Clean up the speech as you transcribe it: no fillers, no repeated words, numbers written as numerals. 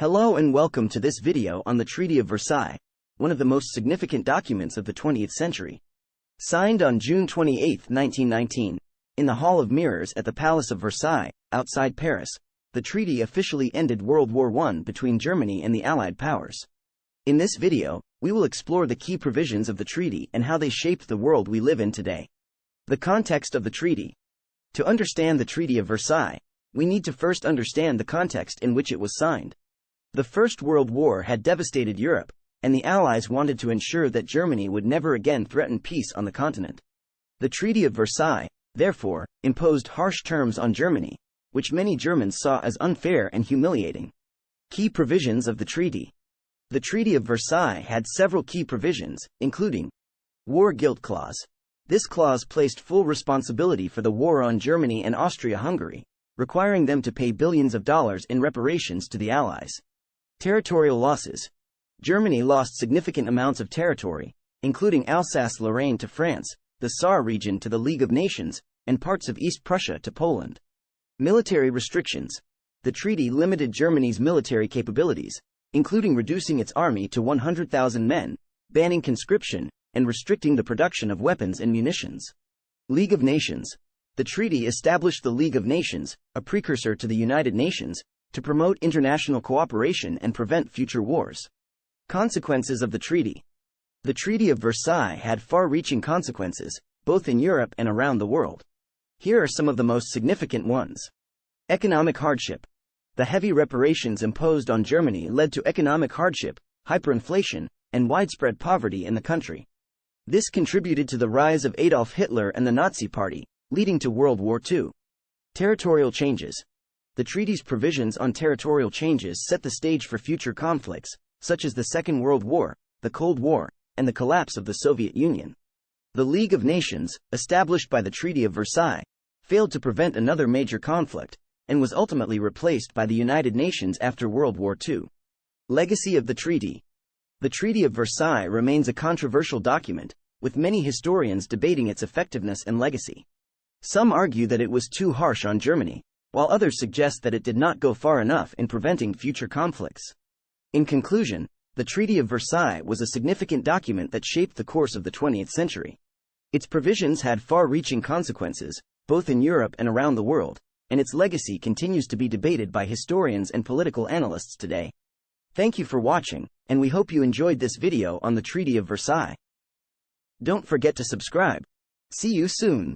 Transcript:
Hello and welcome to this video on the Treaty of Versailles, one of the most significant documents of the 20th century. Signed on June 28, 1919, in the Hall of Mirrors at the Palace of Versailles, outside Paris, the treaty officially ended World War I between Germany and the Allied powers. In this video, we will explore the key provisions of the treaty and how they shaped the world we live in today. The context of the treaty. To understand the Treaty of Versailles, we need to first understand the context in which it was signed. The First World War had devastated Europe, and the Allies wanted to ensure that Germany would never again threaten peace on the continent. The Treaty of Versailles, therefore, imposed harsh terms on Germany, which many Germans saw as unfair and humiliating. Key provisions of the treaty. The Treaty of Versailles had several key provisions, including War Guilt Clause. This clause placed full responsibility for the war on Germany and Austria-Hungary, requiring them to pay billions of dollars in reparations to the Allies. Territorial losses. Germany lost significant amounts of territory, including Alsace-Lorraine to France, the Saar region to the League of Nations, and parts of East Prussia to Poland. Military restrictions. The treaty limited Germany's military capabilities, including reducing its army to 100,000 men, banning conscription, and restricting the production of weapons and munitions. League of Nations. The treaty established the League of Nations, a precursor to the United Nations, to promote international cooperation and prevent future wars. Consequences of the treaty. The Treaty of Versailles had far-reaching consequences, both in Europe and around the world. Here are some of the most significant ones. Economic hardship. The heavy reparations imposed on Germany led to economic hardship, hyperinflation, and widespread poverty in the country. This contributed to the rise of Adolf Hitler and the Nazi Party, leading to World War II. Territorial changes. The treaty's provisions on territorial changes set the stage for future conflicts, such as the Second World War, the Cold War, and the collapse of the Soviet Union. The League of Nations, established by the Treaty of Versailles, failed to prevent another major conflict, and was ultimately replaced by the United Nations after World War II. Legacy of the treaty. The Treaty of Versailles remains a controversial document, with many historians debating its effectiveness and legacy. Some argue that it was too harsh on Germany, while others suggest that it did not go far enough in preventing future conflicts. In conclusion, the Treaty of Versailles was a significant document that shaped the course of the 20th century. Its provisions had far-reaching consequences, both in Europe and around the world, and its legacy continues to be debated by historians and political analysts today. Thank you for watching, and we hope you enjoyed this video on the Treaty of Versailles. Don't forget to subscribe. See you soon.